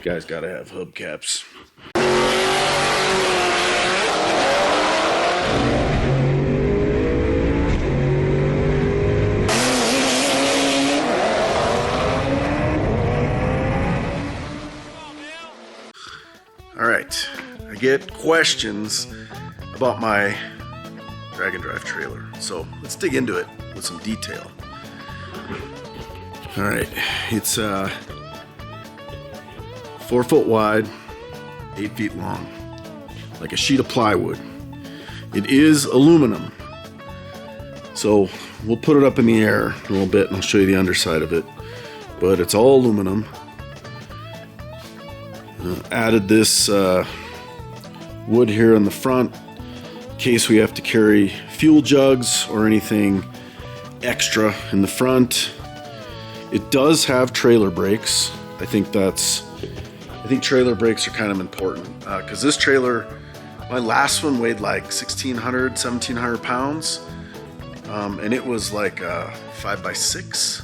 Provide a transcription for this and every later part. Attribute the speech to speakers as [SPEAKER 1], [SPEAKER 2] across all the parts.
[SPEAKER 1] Guys gotta have hubcaps. All right, I get questions about my Dragg Drive trailer, so let's dig into it with some detail. All right, it's 4 foot wide, 8 feet long, like a sheet of plywood. It is aluminum, so we'll put it up in the air a little bit and I'll show you the underside of it, but it's all aluminum. Added this wood here in the front in case we have to carry fuel jugs or anything extra in the front. It does have trailer brakes. I think trailer brakes are kind of important because this trailer, my last one weighed like 1,600, 1,700 pounds, and it was like a 5x6,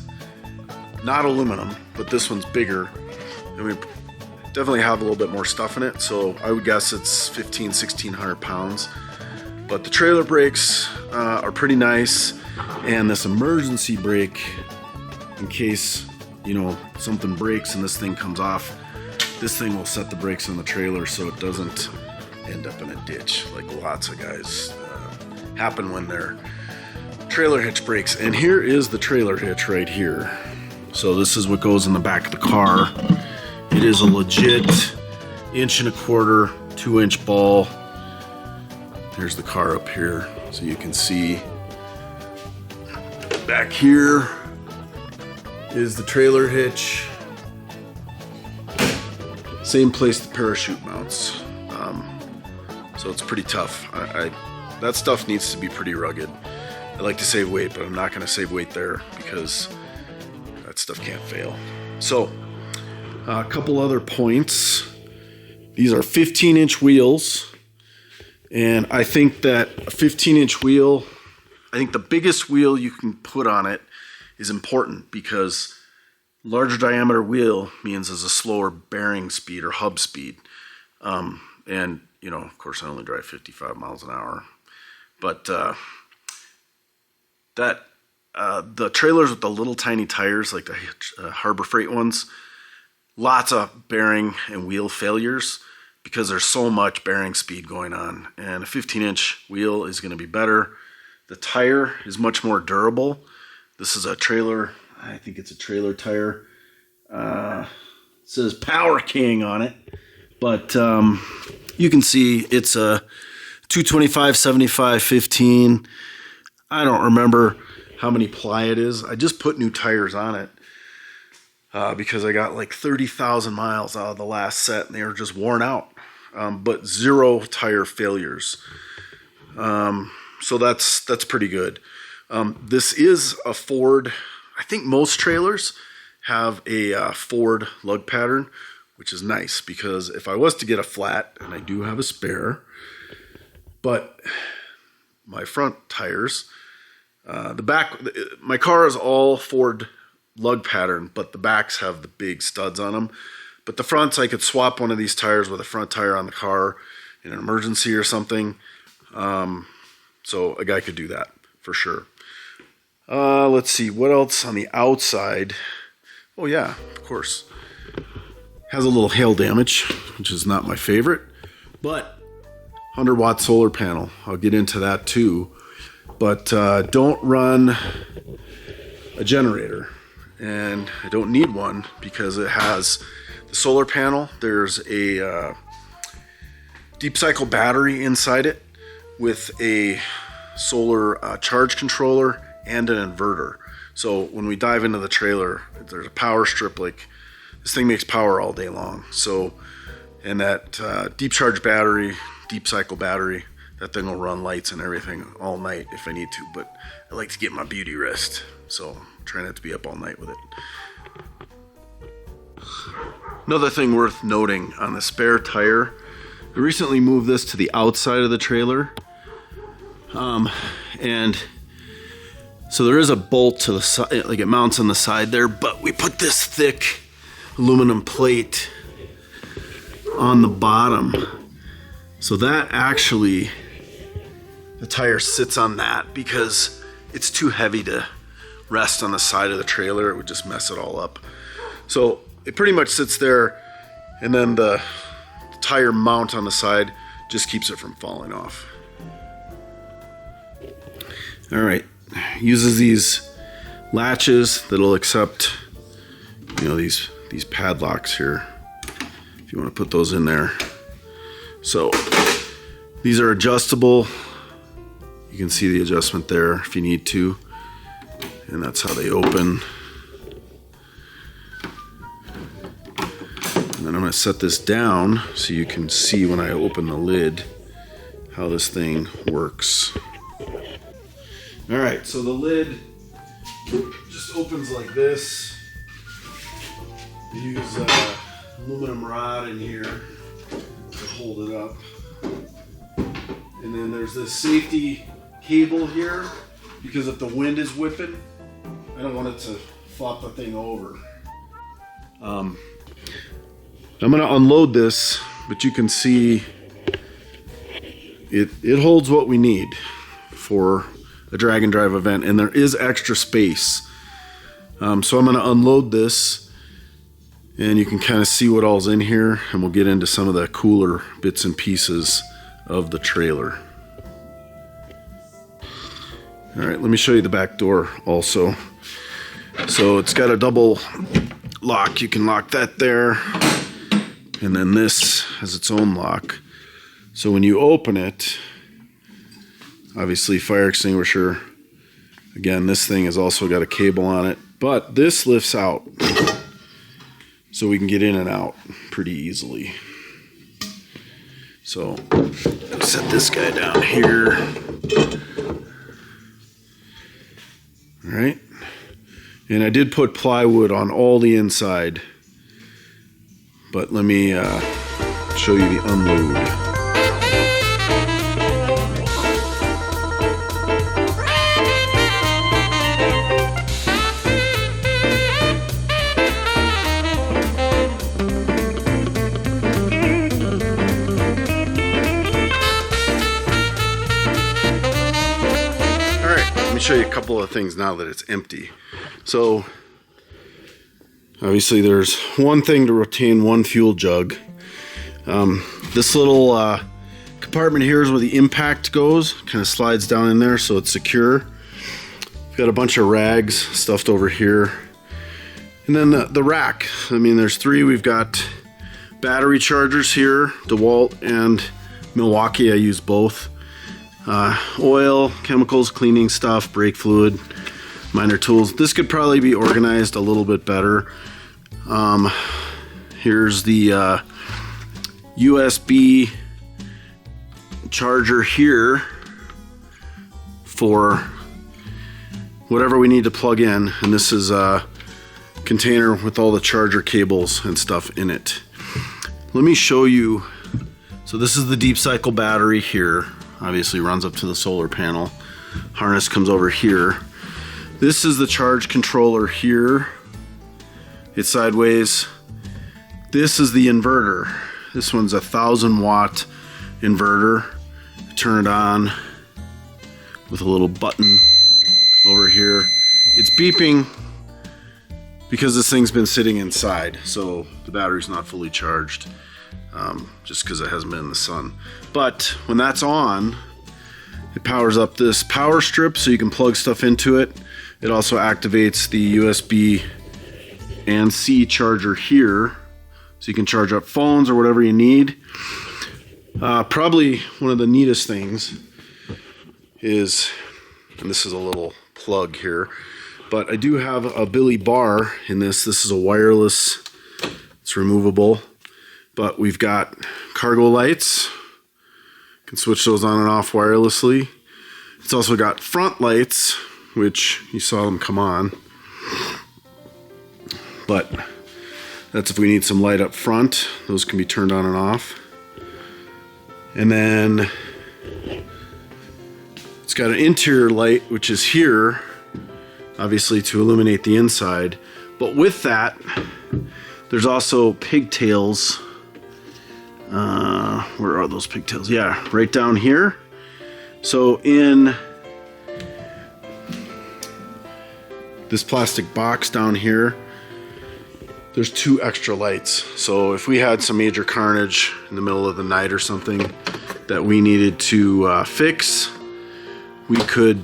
[SPEAKER 1] not aluminum, but this one's bigger, and we definitely have a little bit more stuff in it, so I would guess it's 1,600 pounds. But the trailer brakes are pretty nice, and this emergency brake, in case something breaks and this thing comes off, this thing will set the brakes on the trailer so it doesn't end up in a ditch like lots of guys happen when their trailer hitch breaks. And here is the trailer hitch right here. So this is what goes in the back of the car. It is a legit 1.25 inch, 2-inch ball. There's the car up here, so you can see. Back here is the trailer hitch. Same place the parachute mounts. So it's pretty tough. That stuff needs to be pretty rugged. I like to save weight, but I'm not going to save weight there because that stuff can't fail. So a couple other points. These are 15-inch wheels, and I think that a 15-inch wheel, I think the biggest wheel you can put on it is important because larger diameter wheel means there's a slower bearing speed or hub speed. And of course I only drive 55 miles an hour, but the trailers with the little tiny tires, like the Harbor Freight ones, lots of bearing and wheel failures because there's so much bearing speed going on, and a 15-inch wheel is going to be better. The tire is much more durable. This is a trailer, I think it's a trailer tire. It says Power King on it, but you can see it's a 225, 75, 15. I don't remember how many ply it is. I just put new tires on it because I got like 30,000 miles out of the last set and they were just worn out, but 0 tire failures. So that's pretty good. This is a Ford. I think most trailers have a Ford lug pattern, which is nice because if I was to get a flat, and I do have a spare, but my front tires, the back, my car is all Ford lug pattern, but the backs have the big studs on them. But the fronts, I could swap one of these tires with a front tire on the car in an emergency or something. So a guy could do that for sure. Let's see, what else on the outside? Oh yeah, of course. Has a little hail damage, which is not my favorite, but 100-watt solar panel. I'll get into that too. But don't run a generator, and I don't need one because it has the solar panel. There's a deep cycle battery inside it with a solar charge controller and an inverter. So when we dive into the trailer, there's a power strip. Like, this thing makes power all day long. So, and that deep charge battery, deep cycle battery, that thing will run lights and everything all night if I need to. But I like to get my beauty rest, so try not to be up all night with it. Another thing worth noting on the spare tire, I recently moved this to the outside of the trailer, and so there is a bolt to the side, like it mounts on the side there, but we put this thick aluminum plate on the bottom. So that actually, the tire sits on that because it's too heavy to rest on the side of the trailer. It would just mess it all up. So it pretty much sits there, and then the tire mount on the side just keeps it from falling off. All right, uses these latches that'll accept, you know, these padlocks here, if you want to put those in there. So these are adjustable. You can see the adjustment there if you need to, and that's how they open. And then I'm going to set this down so you can see when I open the lid how this thing works. All right, so the lid just opens like this. I use aluminum rod in here to hold it up. And then there's this safety cable here, because if the wind is whipping, I don't want it to flop the thing over. I'm going to unload this, but you can see it holds what we need for a drag and drive event, and there is extra space. So I'm going to unload this, and you can kind of see what all's in here, and we'll get into some of the cooler bits and pieces of the trailer. All right, let me show you the back door also. So it's got a double lock. You can lock that there, and then this has its own lock. So when you open it, obviously fire extinguisher. Again, this thing has also got a cable on it, but this lifts out so we can get in and out pretty easily. So set this guy down here. All right. And I did put plywood on all the inside, but let me show you the unload. Show you a couple of things now that it's empty. So obviously there's one thing to retain one fuel jug. This little compartment here is where the impact goes, kind of slides down in there so it's secure. We've got a bunch of rags stuffed over here, and then the rack. I mean, there's three. We've got battery chargers here, DeWalt and Milwaukee. I use both. Oil, chemicals, cleaning stuff, brake fluid, minor tools. This could probably be organized a little bit better. Here's the USB charger here for whatever we need to plug in, and this is a container with all the charger cables and stuff in it. Let me show you. So this is the deep cycle battery here. Obviously runs up to the solar panel. Harness comes over here. This is the charge controller here. It's sideways. This is the inverter. This one's a 1,000-watt inverter. Turn it on with a little button over here. It's beeping because this thing's been sitting inside, so the battery's not fully charged. Just because it hasn't been in the sun. But when that's on, it powers up this power strip so you can plug stuff into it. It also activates the USB and C charger here, so you can charge up phones or whatever you need. Probably one of the neatest things is, and this is a little plug here, but I do have a Billy bar in this. This is a wireless, it's removable. But we've got cargo lights. You can switch those on and off wirelessly. It's also got front lights, which you saw them come on. But that's if we need some light up front. Those can be turned on and off. And then it's got an interior light, which is here, obviously to illuminate the inside. But with that, there's also pigtails Where are those pigtails? Yeah, right down here. So in this plastic box down here, there's 2 extra lights. So if we had some major carnage in the middle of the night or something that we needed to fix, we could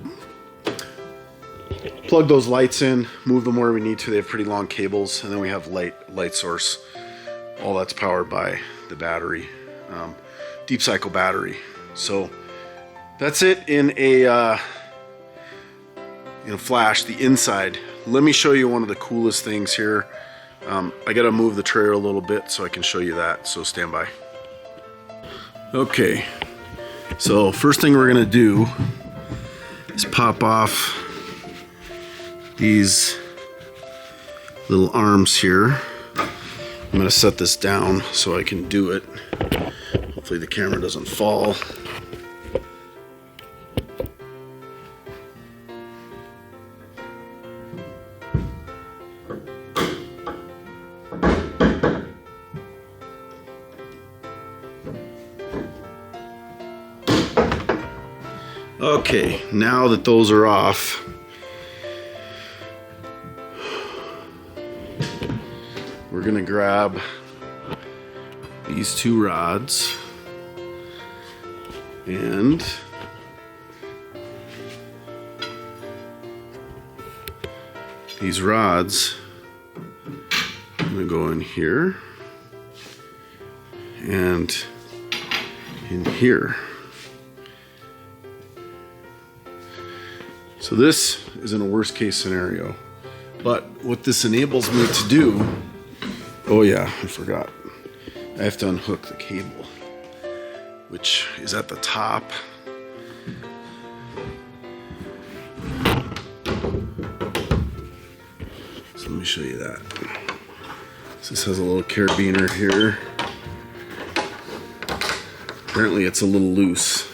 [SPEAKER 1] plug those lights in, move them where we need to. They have pretty long cables, and then we have light source. All that's powered by the battery, deep cycle battery. So that's it in a flash, the inside. Let me show you one of the coolest things here. I gotta move the trailer a little bit so I can show you that, so stand by. Okay, so first thing we're gonna do is pop off these little arms here. I'm gonna set this down so I can do it. Hopefully the camera doesn't fall. Okay, now that those are off, we're gonna grab these 2 rods and these rods. I'm gonna go in here and in here. So this is in a worst case scenario, but what this enables me to do, oh yeah, I forgot. I have to unhook the cable, which is at the top. So let me show you that. So this has a little carabiner here. Apparently it's a little loose.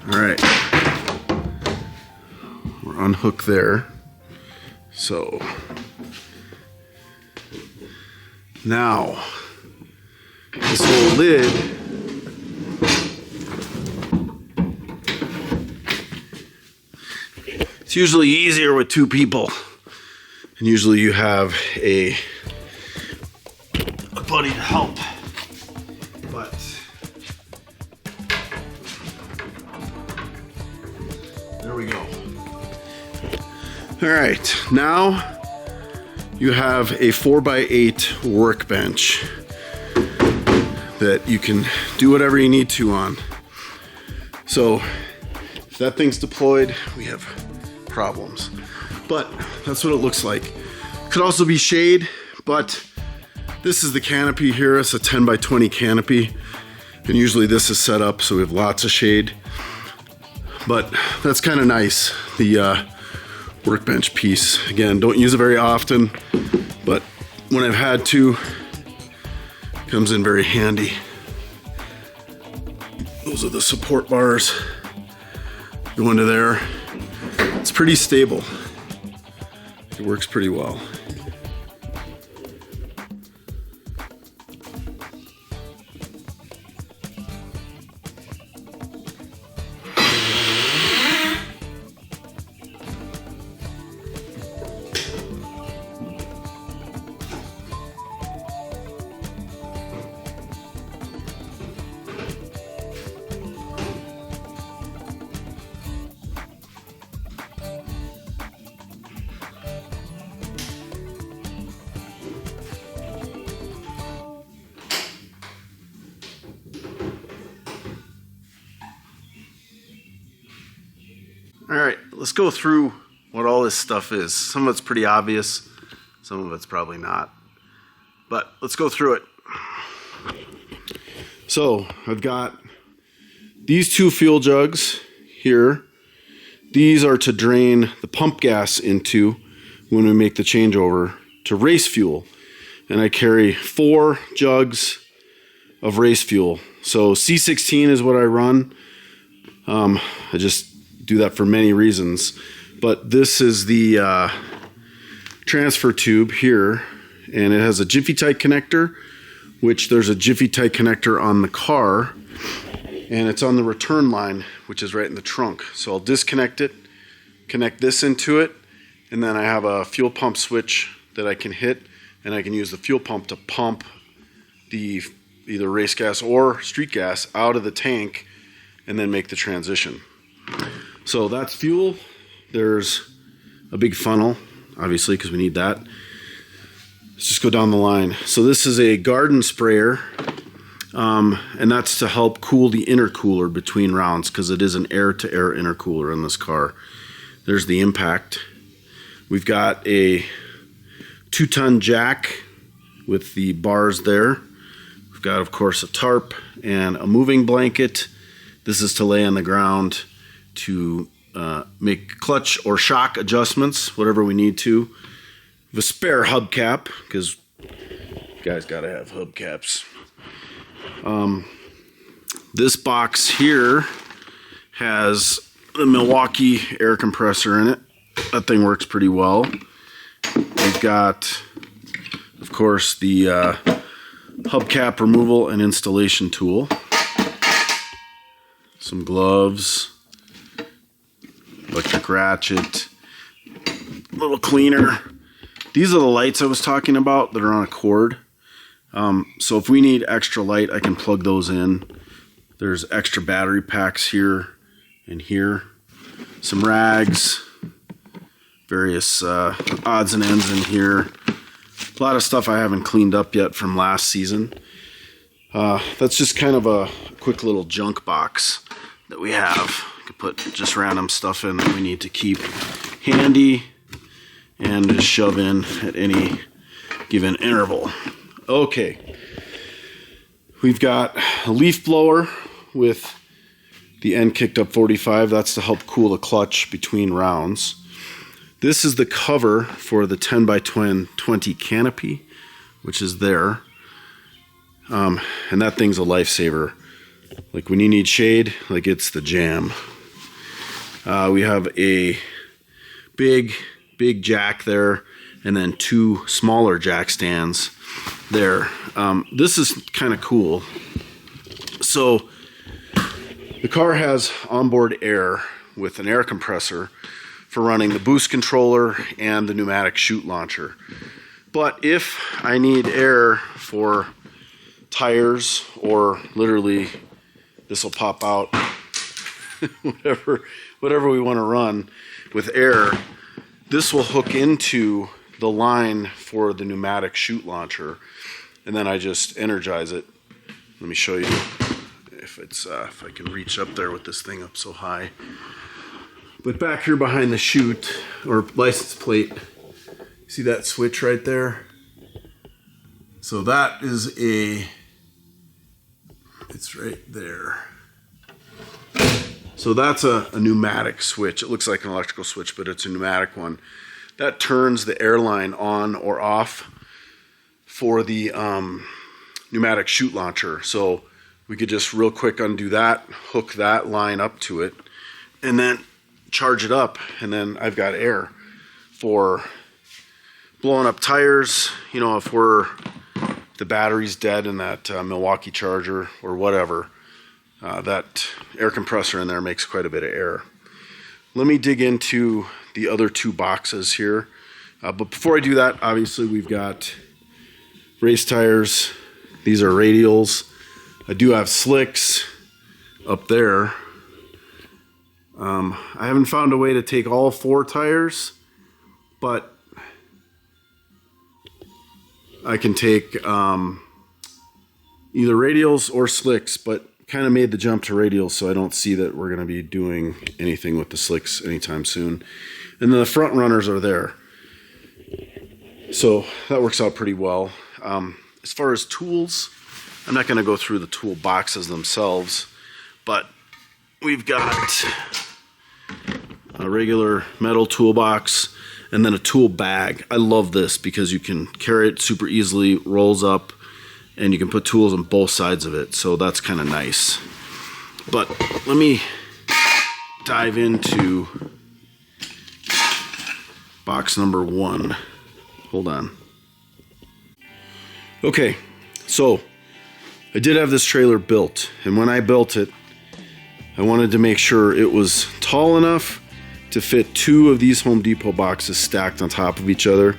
[SPEAKER 1] All right, we're unhooked there. So now this whole lid it's usually easier with 2 people, and usually you have a buddy to help. But there we go. All right, now you have a 4x8 workbench that you can do whatever you need to on. So if that thing's deployed, we have problems. But that's what it looks like. Could also be shade, but this is the canopy here. It's a 10x20 canopy. And usually this is set up so we have lots of shade. But that's kind of nice, the workbench piece. Again, don't use it very often, but when I've had to, it comes in very handy. Those are the support bars. Go into there. It's pretty stable. It works pretty well. All right, let's go through what all this stuff is. Some of it's pretty obvious, some of it's probably not. But let's go through it. So I've got these 2 fuel jugs here. These are to drain the pump gas into when we make the changeover to race fuel. And I carry 4 jugs of race fuel. So C16 is what I run. I just do that for many reasons. But this is the transfer tube here, and it has a Jiffy Tight connector, which there's a Jiffy Tight connector on the car, and it's on the return line, which is right in the trunk. So I'll disconnect it, connect this into it, and then I have a fuel pump switch that I can hit, and I can use the fuel pump to pump the either race gas or street gas out of the tank and then make the transition. So that's fuel. There's a big funnel, obviously, because we need that. Let's just go down the line. So this is a garden sprayer, and that's to help cool the intercooler between rounds, because it is an air-to-air intercooler in this car. There's the impact. We've got a 2-ton jack with the bars there. We've got, of course, a tarp and a moving blanket. This is to lay on the ground to make clutch or shock adjustments, whatever we need to. We have a spare hubcap, because you guys got to have hubcaps. This box here has the Milwaukee air compressor in it. That thing works pretty well. We've got, of course, the hubcap removal and installation tool. Some gloves, electric ratchet, little cleaner. These are the lights I was talking about that are on a cord. So if we need extra light, I can plug those in. There's extra battery packs here and here. Some rags, various odds and ends in here. A lot of stuff I haven't cleaned up yet from last season. That's just kind of a quick little junk box that we have. You can put just random stuff in that we need to keep handy and just shove in at any given interval. Okay, we've got a leaf blower with the end kicked up 45. That's to help cool the clutch between rounds. This is the cover for the 10x20 canopy, which is there. And that thing's a lifesaver. Like when you need shade, like it's the jam. We have a big jack there, and then 2 smaller jack stands there. This is kind of cool. So the car has onboard air with an air compressor for running the boost controller and the pneumatic chute launcher. But if I need air for tires, or literally this will pop out, whatever we want to run with air, this will hook into the line for the pneumatic chute launcher, and then I just energize it. Let me show you if I can reach up there with this thing up so high. But back here behind the chute or license plate, see that switch right there? So that is it's right there. So that's a pneumatic switch. It looks like an electrical switch, but it's a pneumatic one. That turns the air line on or off for the pneumatic chute launcher. So we could just real quick undo that, hook that line up to it, and then charge it up, and then I've got air for blowing up tires. You know, if the battery's dead in that Milwaukee charger or whatever, that air compressor in there makes quite a bit of air. Let me dig into the other 2 boxes here. But before I do that, obviously we've got race tires. These are radials. I do have slicks up there. I haven't found a way to take all 4 tires, but I can take either radials or slicks, but kind of made the jump to radials, so I don't see that we're going to be doing anything with the slicks anytime soon. And then the front runners are there. So that works out pretty well. As far as tools, I'm not going to go through the tool boxes themselves, but we've got a regular metal toolbox and then a tool bag. I love this because you can carry it super easily, rolls up, and you can put tools on both sides of it, so that's kind of nice. But let me dive into box number 1. Hold on. Okay, so I did have this trailer built, and when I built it, I wanted to make sure it was tall enough to fit 2 of these Home Depot boxes stacked on top of each other,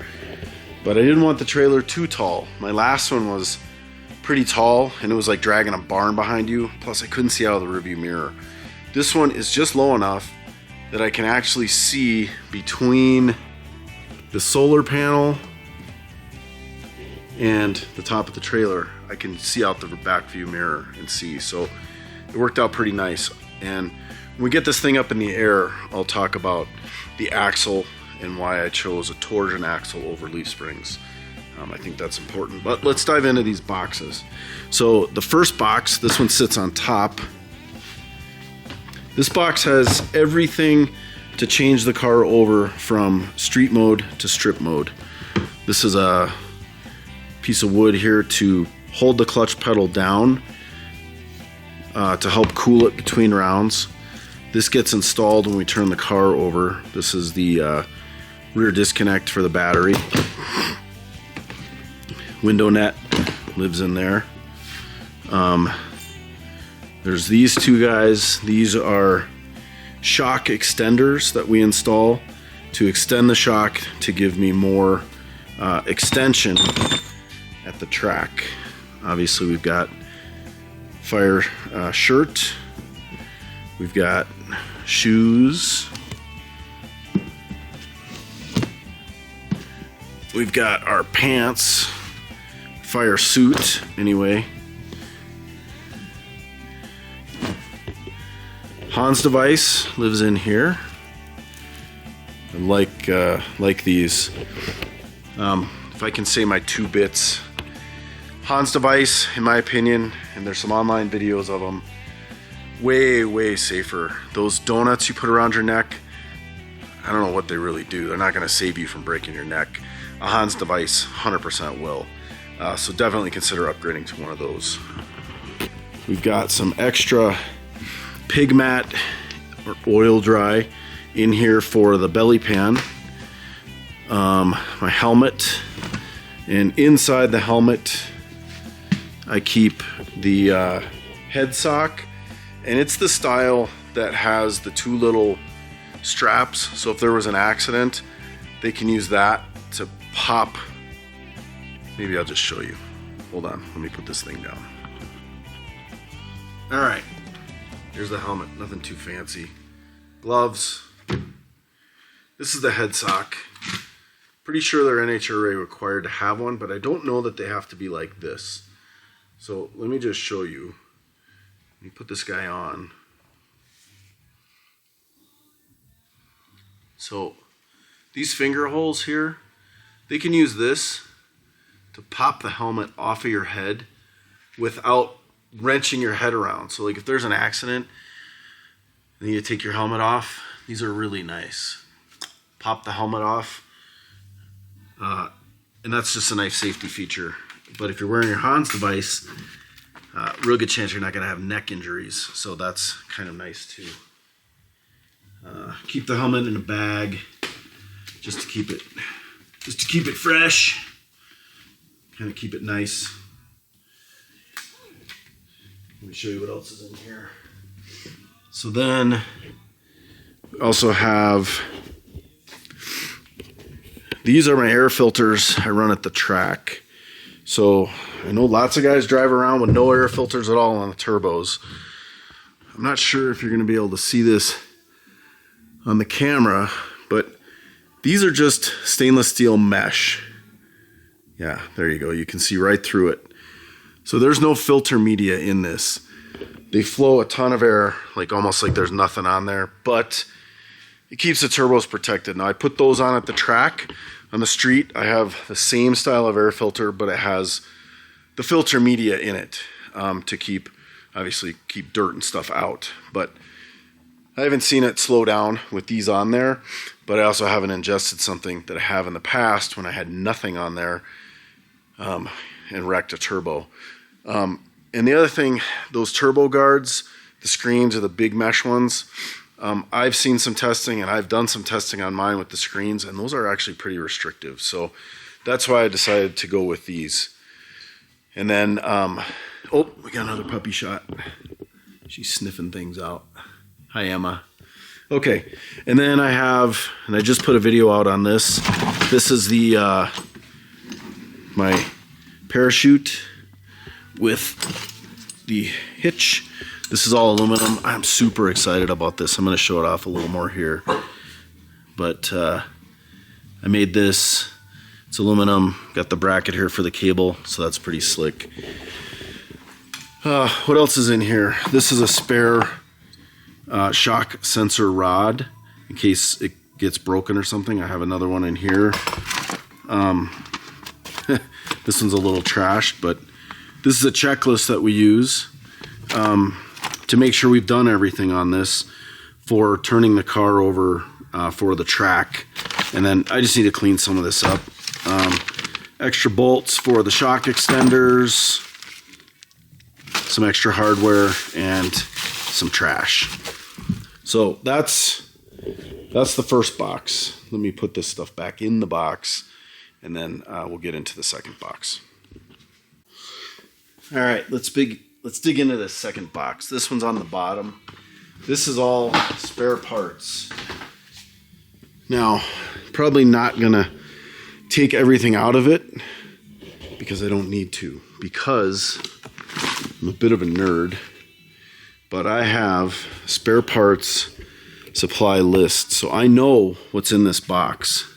[SPEAKER 1] but I didn't want the trailer too tall. My last one was pretty tall, and it was like dragging a barn behind you, plus I couldn't see out of the rearview mirror. This one is just low enough that I can actually see between the solar panel and the top of the trailer. I can see out the back view mirror and see, so it worked out pretty nice. And when we get this thing up in the air, I'll talk about the axle and why I chose a torsion axle over leaf springs. I think that's important, but let's dive into these boxes. So the first box, this one sits on top. This box has everything to change the car over from street mode to strip mode. This is a piece of wood here to hold the clutch pedal down to help cool it between rounds. This gets installed when we turn the car over. This is the rear disconnect for the battery. Window net lives in there. There's these 2 guys. These are shock extenders that we install to extend the shock to give me more extension at the track. Obviously, we've got fire shirt. We've got shoes. We've got our pants, fire suit anyway. Hans device lives in here. I like these. If I can say my 2 bits, Hans device, in my opinion, and there's some online videos of them, way safer. Those donuts you put around your neck, I don't know what they really do. They're not going to save you from breaking your neck. A Hans device 100% will. So definitely consider upgrading to one of those. We've got some extra pig mat or oil dry in here for the belly pan. My helmet, and inside the helmet I keep the head sock, and it's the style that has the 2 little straps, so if there was an accident they can use that to pop. Maybe I'll just show you. Hold on, let me put this thing down. Alright, here's the helmet, nothing too fancy. Gloves. This is the head sock. Pretty sure they're NHRA required to have one, but I don't know that they have to be like this. So let me just show you. Let me put this guy on. So these finger holes here, they can use this to pop the helmet off of your head without wrenching your head around. So like if there's an accident and you need to take your helmet off, these are really nice. Pop the helmet off. And that's just a nice safety feature. But if you're wearing your Hans device, real good chance you're not going to have neck injuries. So that's kind of nice too. Keep the helmet in a bag just to keep it fresh. Kind of keep it nice. Let me show you what else is in here. So then we also have, these are my air filters I run at the track. So I know lots of guys drive around with no air filters at all on the turbos. I'm not sure if you're going to be able to see this on the camera, but these are just stainless steel mesh. Yeah, there you go. You can see right through it. So there's no filter media in this. They flow a ton of air, like almost like there's nothing on there, but it keeps the turbos protected. Now I put those on at the track. On the street, I have the same style of air filter, but it has the filter media in it to obviously keep dirt and stuff out. But I haven't seen it slow down with these on there, but I also haven't ingested something that I have in the past when I had nothing on there and wrecked a turbo. And the other thing, those turbo guards, the screens are the big mesh ones. I've seen some testing and I've done some testing on mine with the screens, and those are actually pretty restrictive. So that's why I decided to go with these. And then, oh, we got another puppy shot. She's sniffing things out. Hi, Emma. Okay, and then I have, and I just put a video out on this. This is the my parachute with the hitch. This is all aluminum. I'm super excited about this. I'm going to show it off a little more here. But I made this. It's aluminum. Got the bracket here for the cable, so that's pretty slick. What else is in here? This is a spare shock sensor rod in case it gets broken or something. I have another one in here. This one's a little trashed, but this is a checklist that we use to make sure we've done everything on this for turning the car over for the track. And then I just need to clean some of this up. Extra bolts for the shock extenders, some extra hardware, and some trash. So that's the first box. Let me put this stuff back in the box, and then we'll get into the second box. All right, let's dig into this second box. This one's on the bottom. This is all spare parts. Now, probably not gonna take everything out of it because I don't need to, because I'm a bit of a nerd, but I have spare parts supply list, so I know what's in this box.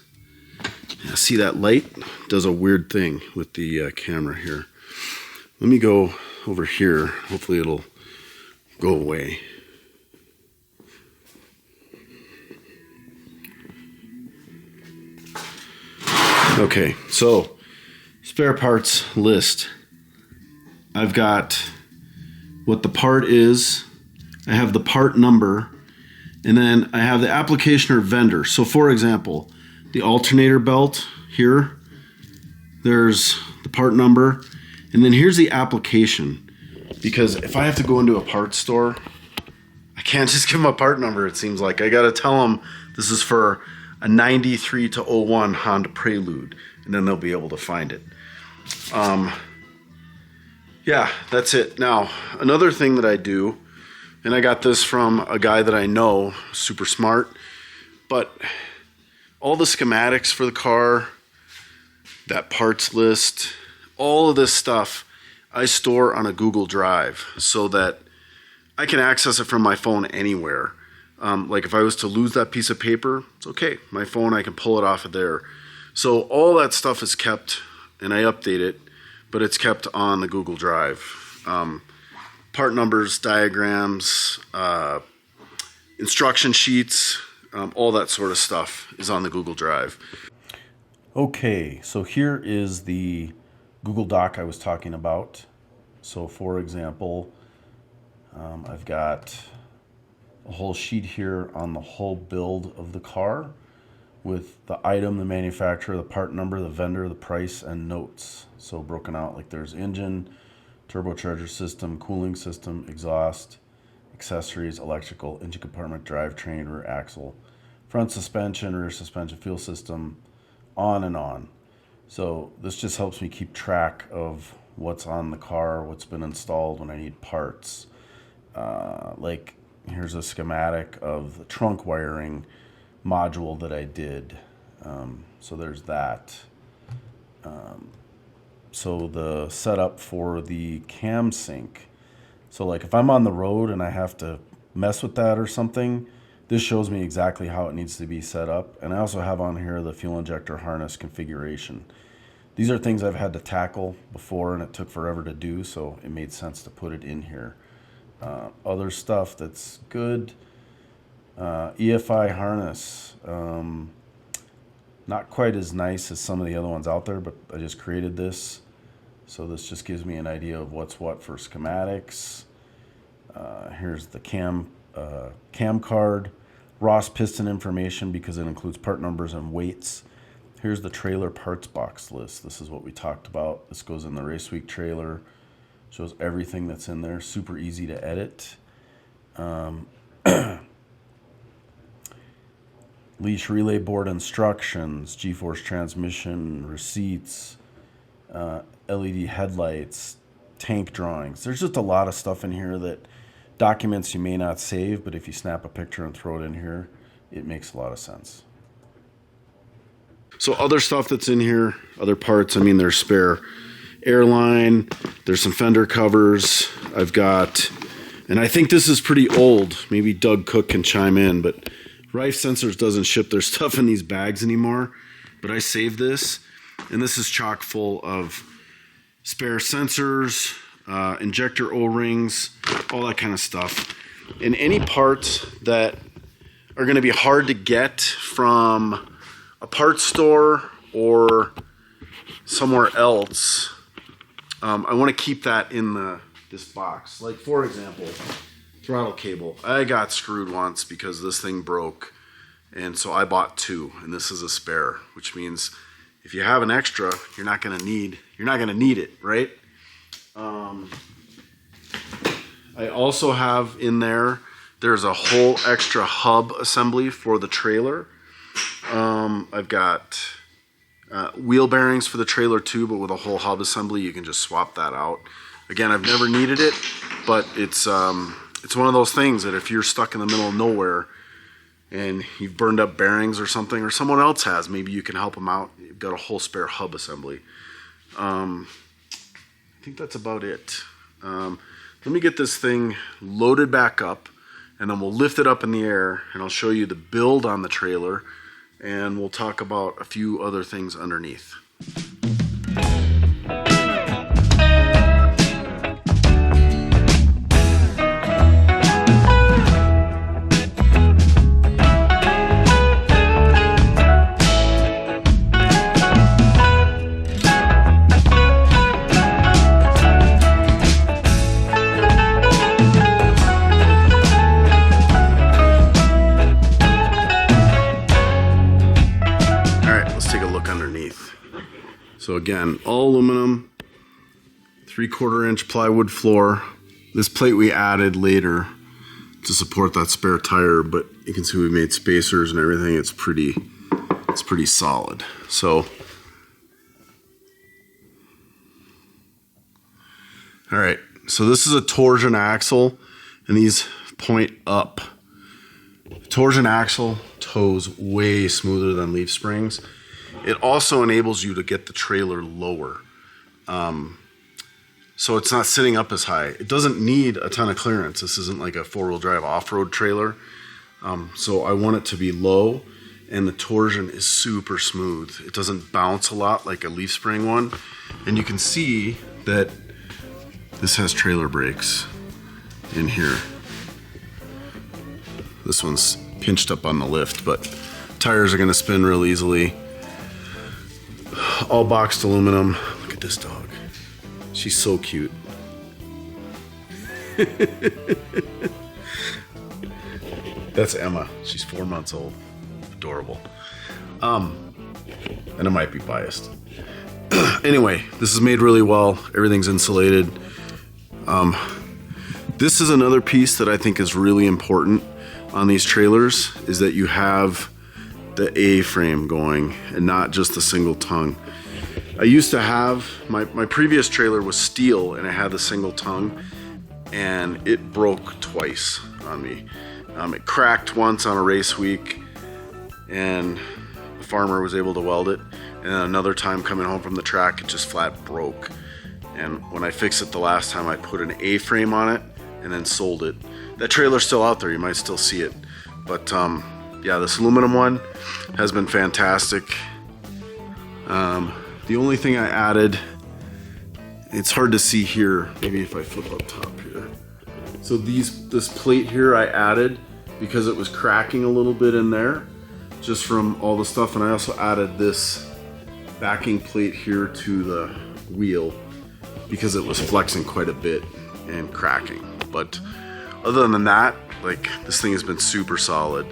[SPEAKER 1] See, that light does a weird thing with the camera here. Let me go over here. Hopefully it'll go away. Okay, so spare parts list. I've got what the part is. I have the part number, and then I have the application or vendor. So for example, the alternator belt here, there's the part number, and then here's the application. Because if I have to go into a parts store, I can't just give them a part number, it seems like. I gotta tell them this is for a 93 to 01 Honda Prelude, and then they'll be able to find it. Yeah, that's it. Now, another thing that I do, and I got this from a guy that I know, super smart, but all the schematics for the car, that parts list, all of this stuff I store on a Google Drive so that I can access it from my phone anywhere. Like if I was to lose that piece of paper, it's okay. My phone, I can pull it off of there. So all that stuff is kept, and I update it, but it's kept on the Google Drive. Part numbers, diagrams, instruction sheets, all that sort of stuff is on the Google Drive.
[SPEAKER 2] Okay, so here is the Google Doc I was talking about. So for example, I've got a whole sheet here on the whole build of the car with the item, the manufacturer, the part number, the vendor, the price, and notes. So broken out, like there's engine, turbocharger system, cooling system, exhaust, accessories, electrical, engine compartment, drivetrain, rear axle, front suspension, rear suspension, fuel system, on and on. So this just helps me keep track of what's on the car, what's been installed when I need parts. Like here's a schematic of the trunk wiring module that I did. So there's that. So the setup for the cam sync. So like if I'm on the road and I have to mess with that or something, this shows me exactly how it needs to be set up. And I also have on here the fuel injector harness configuration. These are things I've had to tackle before and it took forever to do, so it made sense to put it in here. Other stuff that's good, EFI harness. Not quite as nice as some of the other ones out there, but I just created this. So this just gives me an idea of what's what for schematics. Here's the cam card, Ross piston information because it includes part numbers and weights. Here's the trailer parts box list. This is what we talked about. This goes in the Race Week trailer. Shows everything that's in there. Super easy to edit. leash relay board instructions, G-force transmission, receipts, LED headlights, tank drawings. There's just a lot of stuff in here that documents you may not save, but if you snap a picture and throw it in here, it makes a lot of sense. So other stuff that's in here, other parts, I mean, there's spare airline, there's some fender covers. I've got, and I think this is pretty old. Maybe Doug Cook can chime in, but Rife Sensors doesn't ship their stuff in these bags anymore. But I saved this, and this is chock full of spare sensors, injector O-rings, all that kind of stuff. And any parts that are going to be hard to get from a parts store or somewhere else, I want to keep that in this box. Like, for example, throttle cable. I got screwed once because this thing broke, and so I bought two, and this is a spare, which means if you have an extra, you're not gonna need it, right? I also have in there's a whole extra hub assembly for the trailer. I've got wheel bearings for the trailer too, but with a whole hub assembly, you can just swap that out. Again, I've never needed it, but it's one of those things that if you're stuck in the middle of nowhere and you've burned up bearings or something, or someone else has, maybe you can help them out. You've got a whole spare hub assembly. I think that's about it. Let me get this thing loaded back up, and then we'll lift it up in the air, and I'll show you the build on the trailer, and we'll talk about a few other things underneath. So again, all aluminum, 3/4 inch plywood floor. This plate we added later to support that spare tire, but you can see we made spacers and everything. It's pretty solid. So, all right. So this is a torsion axle, and these point up. Torsion axle tows way smoother than leaf springs. It also enables you to get the trailer lower. So it's not sitting up as high. It doesn't need a ton of clearance. This isn't like a 4-wheel drive off-road trailer. So I want it to be low, and the torsion is super smooth. It doesn't bounce a lot like a leaf spring one. And you can see that this has trailer brakes in here. This one's pinched up on the lift, but tires are gonna spin real easily. All boxed aluminum. Look at this dog. She's so cute. That's Emma. She's 4 months old. Adorable. And I might be biased. Anyway, this is made really well. Everything's insulated. This is another piece that I think is really important on these trailers, is that you have the A-frame going and not just the single tongue. I used to have, my previous trailer was steel and it had the single tongue, and it broke twice on me. It cracked once on a race week and the farmer was able to weld it, and then another time coming home from the track it just flat broke. And when I fixed it the last time, I put an A-frame on it and then sold it. That trailer's still out there, you might still see it, but yeah, this aluminum one has been fantastic. The only thing I added, it's hard to see here, maybe if I flip up top here. So this plate here I added because it was cracking a little bit in there, just from all the stuff, and I also added this backing plate here to the wheel because it was flexing quite a bit and cracking. But other than that, like, this thing has been super solid.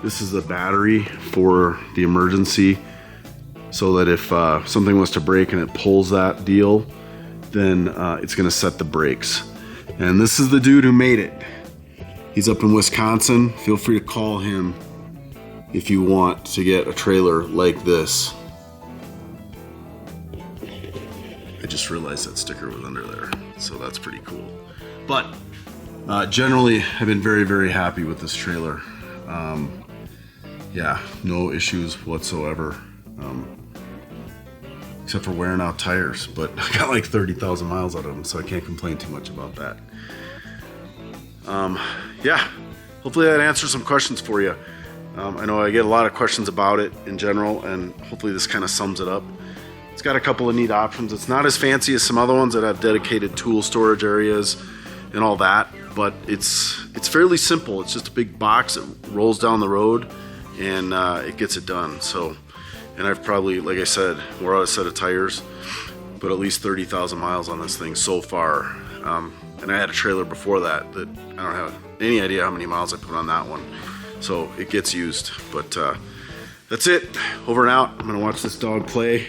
[SPEAKER 2] This is the battery for the emergency, so that if something was to break and it pulls that deal, then it's gonna set the brakes. And this is the dude who made it. He's up in Wisconsin. Feel free to call him
[SPEAKER 1] if you want to get a trailer like this. I just realized that sticker was under there, so that's pretty cool. But generally, I've been very, very happy with this trailer. Yeah, no issues whatsoever, except for wearing out tires. But I got like 30,000 miles out of them, so I can't complain too much about that. Yeah, hopefully that answers some questions for you. I know I get a lot of questions about it in general, and hopefully this kind of sums it up. It's got a couple of neat options. It's not as fancy as some other ones that have dedicated tool storage areas and all that, but it's fairly simple. It's just a big box that rolls down the road, and it gets it done. So, and I've probably, like I said, wore out a set of tires, but at least 30,000 miles on this thing so far. And I had a trailer before that I don't have any idea how many miles I put on that one. So it gets used, but that's it. Over and out. I'm gonna watch this dog play.